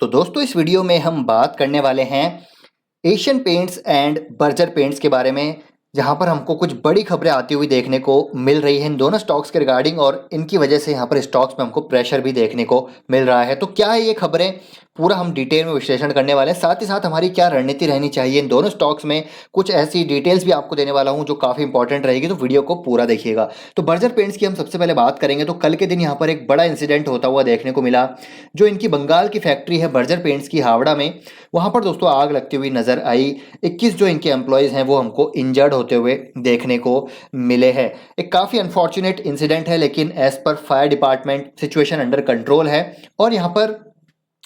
तो दोस्तों इस वीडियो में हम बात करने वाले हैं Asian paints and Berger paints के बारे में, जहां पर हमको कुछ बड़ी खबरें आती हुई देखने को मिल रही हैं इन दोनों स्टॉक्स के रिगार्डिंग, और इनकी वजह से यहां पर स्टॉक्स में हमको प्रेशर भी देखने को मिल रहा है। तो क्या है ये खबरें, पूरा हम डिटेल में विश्लेषण करने वाले हैं। साथ ही साथ हमारी क्या रणनीति रहनी चाहिए इन दोनों स्टॉक्स में, कुछ ऐसी डिटेल्स भी आपको देने वाला हूं जो काफ़ी इंपॉर्टेंट रहेगी। तो वीडियो को पूरा देखिएगा। तो बर्जर पेंट्स की हम सबसे पहले बात करेंगे। तो कल के दिन यहाँ पर एक बड़ा इंसिडेंट होता हुआ देखने को मिला। जो इनकी बंगाल की फैक्ट्री है बर्जर पेंट्स की हावड़ा में, वहाँ पर दोस्तों आग लगती हुई नजर आई। 21 जो इनके एम्प्लॉयज़ हैं वो हमको इंजर्ड होते हुए देखने को मिले हैं। एक काफ़ी अनफॉर्चुनेट इंसिडेंट है, लेकिन एज पर fire department situation under control है। और यहाँ पर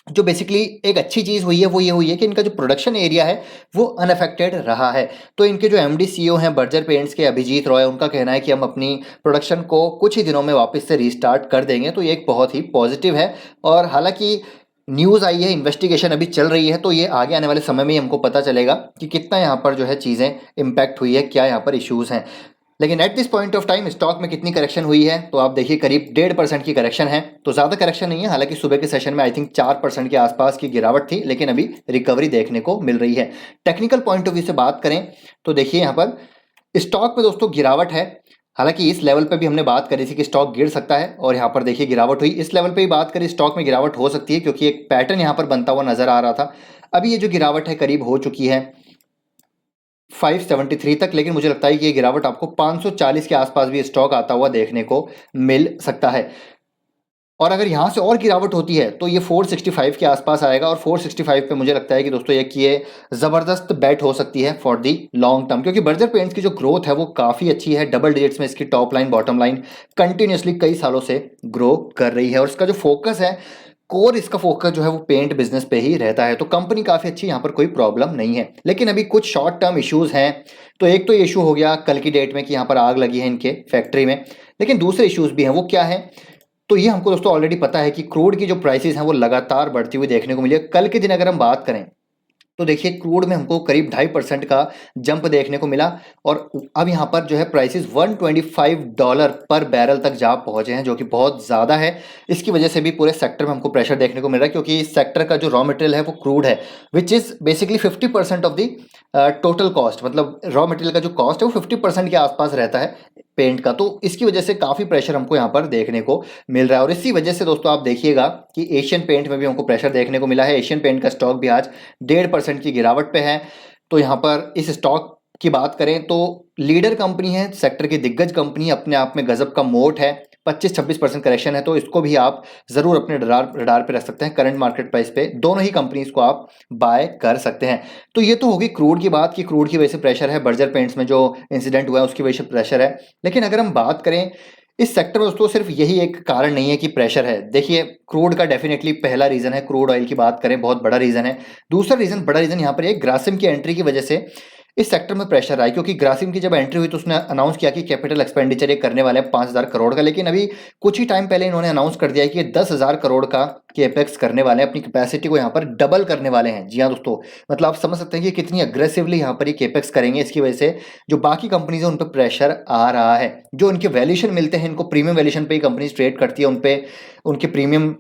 जो बेसिकली एक अच्छी चीज़ हुई है वो ये हुई है कि इनका जो प्रोडक्शन एरिया है वो अनअफेक्टेड रहा है। तो इनके जो एमडी सीईओ हैं बर्जर पेंट्स के, अभिजीत रॉय, उनका कहना है कि हम अपनी प्रोडक्शन को कुछ ही दिनों में वापस से रीस्टार्ट कर देंगे। तो ये एक बहुत ही पॉजिटिव है। और हालांकि न्यूज़ आई है, इन्वेस्टिगेशन अभी चल रही है, तो ये आगे आने वाले समय में ही हमको पता चलेगा कि कितना यहाँ पर जो है चीज़ें इम्पैक्ट हुई है, क्या यहाँ पर इश्यूज़ हैं। लेकिन at this point of time stock में कितनी करेक्शन हुई है, तो आप देखिए करीब 1.5% की करेक्शन है। तो ज़्यादा करेक्शन नहीं है। हालांकि सुबह के सेशन में आई थिंक 4% के आसपास की गिरावट थी, लेकिन अभी रिकवरी देखने को मिल रही है। टेक्निकल पॉइंट ऑफ व्यू से बात करें तो देखिए यहाँ पर स्टॉक में दोस्तों गिरावट है। हालांकि इस लेवल पे भी हमने बात करी थी कि स्टॉक गिर सकता है, और यहाँ पर देखिए गिरावट हुई। इस लेवल पे भी बात करें स्टॉक में गिरावट हो सकती है, क्योंकि एक पैटर्न यहाँ पर बनता हुआ नजर आ रहा था। अभी ये जो गिरावट है करीब हो चुकी है 573 तक, लेकिन मुझे लगता है कि ये गिरावट आपको 540 के आसपास भी स्टॉक आता हुआ देखने को मिल सकता है। और अगर यहाँ से और गिरावट होती है तो ये 465 के आसपास आएगा, और 465 पे मुझे लगता है कि दोस्तों ये ज़बरदस्त बैट हो सकती है फॉर दी लॉन्ग टर्म, क्योंकि बर्जर पेंट्स की जो ग्रोथ है वो काफ़ी अच्छी है। डबल डिजिट्स में इसकी top line bottom line continuously कई सालों से ग्रो कर रही है, और इसका जो फोकस है, कोर इसका फोकस जो है वो पेंट बिजनेस पे ही रहता है। तो कंपनी काफ़ी अच्छी, यहाँ पर कोई प्रॉब्लम नहीं है। लेकिन अभी कुछ शॉर्ट टर्म इश्यूज हैं। तो एक तो इशू हो गया कल की डेट में कि यहाँ पर आग लगी है इनके फैक्ट्री में, लेकिन दूसरे इश्यूज भी हैं। वो क्या है, तो ये हमको दोस्तों ऑलरेडी पता है कि क्रूड की जो प्राइसेस हैं वो लगातार बढ़ती हुई देखने को मिली है। कल के दिन अगर हम बात करें तो देखिए क्रूड में हमको करीब 2.5% का जंप देखने को मिला, और अब यहाँ पर जो है प्राइसेस $125 पर बैरल तक जा पहुंचे हैं, जो कि बहुत ज़्यादा है। इसकी वजह से भी पूरे सेक्टर में हमको प्रेशर देखने को मिल रहा है, क्योंकि इस सेक्टर का जो रॉ मटेरियल है वो क्रूड है, which is basically 50% of the total cost. मतलब रॉ मटेरियल का जो कॉस्ट है वो 50% के आसपास रहता है पेंट का। तो इसकी वजह से काफ़ी प्रेशर हमको यहाँ पर देखने को मिल रहा है। और इसी वजह से दोस्तों आप देखिएगा कि एशियन पेंट में भी हमको प्रेशर देखने को मिला है। एशियन पेंट का स्टॉक भी आज 1.5% की गिरावट पे है। तो यहाँ पर इस स्टॉक की बात करें तो लीडर कंपनी है, सेक्टर की दिग्गज कंपनी, अपने आप में गजब का मोट है। 25-26% करेक्शन है, तो इसको भी आप ज़रूर अपने रडार पे रख सकते हैं। करंट मार्केट प्राइस पे दोनों ही कंपनीज को आप बाय कर सकते हैं। तो ये तो होगी क्रूड की बात, कि क्रूड की वजह से प्रेशर है, बर्जर पेंट्स में जो इंसिडेंट हुआ है उसकी वजह से प्रेशर है। लेकिन अगर हम बात करें इस सेक्टर में दोस्तों, सिर्फ यही एक कारण नहीं है कि प्रेशर है। देखिए क्रूड का डेफिनेटली पहला रीजन है, क्रूड ऑयल की बात करें बहुत बड़ा रीजन है। दूसरा रीजन, बड़ा रीजन यहाँ पर एक ग्रासिम की एंट्री की वजह से इस सेक्टर में प्रेशर आया, क्योंकि ग्रासिम की जब एंट्री हुई तो उसने अनाउंस किया कि कैपिटल एक्सपेंडिचर ये करने वाले हैं 5,000 करोड़ का। लेकिन अभी कुछ ही टाइम पहले इन्होंने अनाउंस कर दिया है कि ये 10,000 करोड़ का केपेक्स करने वाले हैं, अपनी कैपेसिटी को यहाँ पर डबल करने वाले हैं। जी हाँ दोस्तों, मतलब आप समझ सकते हैं कि कितनी अग्रेसिवली यहाँ पर ये केपेक्स करेंगे। इसकी वजह से जो बाकी कंपनीज है उन पर प्रेशर आ रहा है। जो इनके वैल्यूएशन मिलते हैं, इनको प्रीमियम वैल्यूएशन पे ही कंपनीज ट्रेड करती है, उन पे उनके प्रीमियम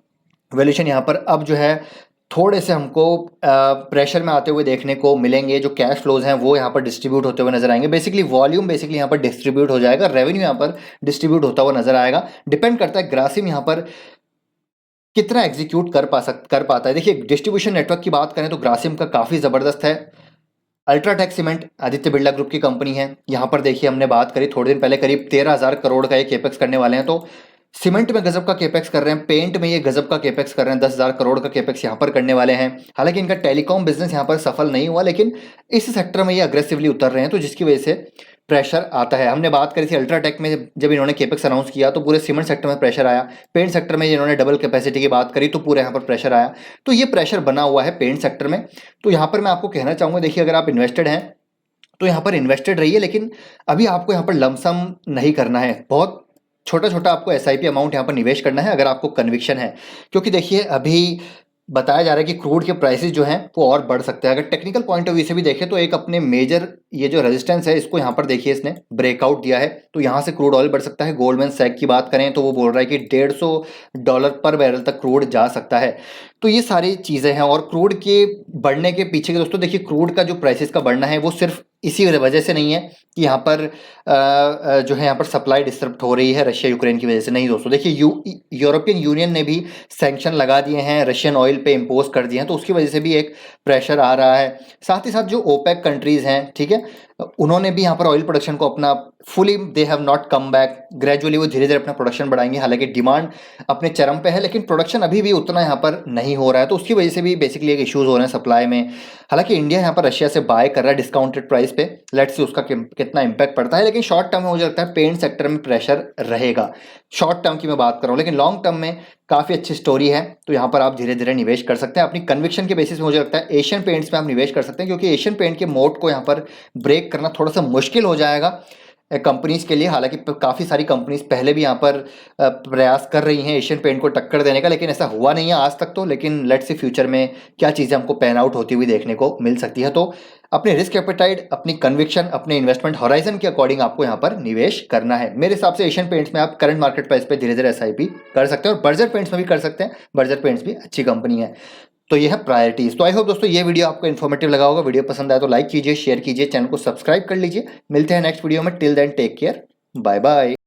वैल्यूएशन यहाँ पर अब जो है थोड़े से हमको प्रेशर में आते हुए देखने को मिलेंगे। जो कैश फ्लोज हैं वो यहाँ पर डिस्ट्रीब्यूट होते हुए नजर आएंगे। बेसिकली वॉल्यूम बेसिकली यहाँ पर डिस्ट्रीब्यूट हो जाएगा, रेवेन्यू यहाँ पर डिस्ट्रीब्यूट होता हुआ नजर आएगा। डिपेंड करता है ग्रासिम यहाँ पर कितना एग्जीक्यूट कर पाता है। देखिए डिस्ट्रीब्यूशन नेटवर्क की बात करें तो ग्रासिम का काफ़ी ज़बरदस्त है। UltraTech cement Aditya Birla group की कंपनी है। यहाँ पर देखिए हमने बात करी थोड़े दिन पहले, करीब 13,000 करोड़ का ये केपेक्स करने वाले हैं। तो सीमेंट में गजब का केपेक्स कर रहे हैं, पेंट में ये गजब का केपेक्स कर रहे हैं, 10,000 करोड़ का केपेक्स यहाँ पर करने वाले हैं। हालांकि इनका टेलीकॉम बिजनेस यहाँ पर सफल नहीं हुआ, लेकिन इस सेक्टर में ये अग्रेसिवली उतर रहे हैं, तो जिसकी वजह से प्रेशर आता है। हमने बात करी थी अल्ट्राटेक में, जब इन्होंने केपेक्स अनाउंस किया तो पूरे सीमेंट सेक्टर में प्रेशर आया। पेंट सेक्टर में इन्होंने डबल कैपेसिटी की बात करी तो पूरे यहाँ पर प्रेशर आया। तो ये प्रेशर बना हुआ है पेंट सेक्टर में। तो यहाँ पर मैं आपको कहना चाहूँगा, देखिए अगर आप इन्वेस्टेड हैं तो यहाँ पर इन्वेस्टेड रहिए, लेकिन अभी आपको यहाँ पर लमसम नहीं करना है। बहुत छोटा छोटा आपको एसआईपी अमाउंट यहाँ पर निवेश करना है, अगर आपको कन्विक्शन है। क्योंकि देखिए अभी बताया जा रहा है कि क्रूड के प्राइसेस जो हैं वो और बढ़ सकते हैं। अगर टेक्निकल पॉइंट ऑफ व्यू से भी देखें तो एक अपने मेजर ये जो रेजिस्टेंस है इसको यहाँ पर देखिए इसने ब्रेकआउट दिया है, तो यहाँ से क्रूड ऑयल बढ़ सकता है। गोल्डमैन सैक की बात करें तो वो बोल रहा है कि $150 पर बैरल तक क्रूड जा सकता है। तो ये सारी चीज़ें हैं और क्रूड के बढ़ने के पीछे के दोस्तों देखिए क्रूड का जो प्राइसेस का बढ़ना है वो सिर्फ इसी वजह से नहीं है कि यहाँ पर जो है यहाँ पर सप्लाई डिस्टर्ब हो रही है रशिया यूक्रेन की वजह से। नहीं दोस्तों, देखिए यूरोपियन यूनियन ने भी सैंक्शन लगा दिए हैं, रशियन ऑयल पे इम्पोज कर दिए हैं, तो उसकी वजह से भी एक प्रेशर आ रहा है। साथ ही साथ जो ओपेक कंट्रीज हैं, ठीक है, उन्होंने भी यहाँ पर ऑयल प्रोडक्शन को अपना fully they have not come back, gradually वो धीरे धीरे अपना प्रोडक्शन बढ़ाएंगे। हालांकि डिमांड अपने चरम पे है लेकिन प्रोडक्शन अभी भी उतना यहाँ पर नहीं हो रहा है, तो उसकी वजह से भी बेसिकली एक इश्यूज हो रहे हैं सप्लाई में। हालांकि इंडिया यहाँ पर रशिया से बाय कर रहा है डिस्काउंटेड प्राइस पे, लेट्स सी उसका कितना इंपैक्ट पड़ता है। लेकिन शॉर्ट टर्म में मुझे लगता है पेंट सेक्टर में प्रेशर रहेगा, शॉर्ट टर्म की मैं बात कर रहा हूँ। लेकिन लॉन्ग टर्म में काफ़ी अच्छी स्टोरी है, तो यहाँ पर आप धीरे धीरे निवेश कर सकते हैं। अपनी कन्विक्शन के बेसिस में मुझे लगता है एशियन पेंट्स में आप निवेश कर सकते हैं, क्योंकि एशियन पेंट के मोड को यहाँ पर ब्रेक करना थोड़ा सा मुश्किल हो जाएगा कंपनीज के लिए। हालांकि काफ़ी सारी कंपनीज पहले भी यहाँ पर प्रयास कर रही हैं एशियन पेंट को टक्कर देने का, लेकिन ऐसा हुआ नहीं है आज तक तो। लेकिन लेट्स सी फ्यूचर में क्या चीज़ें हमको पैन आउट होती हुई देखने को मिल सकती है। तो अपने रिस्क एपेटाइट, अपनी कन्विक्शन, अपने इन्वेस्टमेंट हॉराइजन के अकॉर्डिंग आपको यहाँ पर निवेश करना है। मेरे हिसाब से एशियन पेंट्स में आप करंट मार्केट प्राइस पे धीरे धीरे SIP कर सकते हैं और बर्जर पेंट्स में भी कर सकते हैं। बर्जर पेंट्स भी अच्छी कंपनी है। तो ये है प्रायोरिटीज। तो आई होप दोस्तों ये वीडियो आपको इन्फॉर्मेटिव लगा होगा। वीडियो पसंद आया तो लाइक कीजिए, शेयर कीजिए, चैनल को सब्सक्राइब कर लीजिए। मिलते हैं नेक्स्ट वीडियो में। Till then take care, bye bye.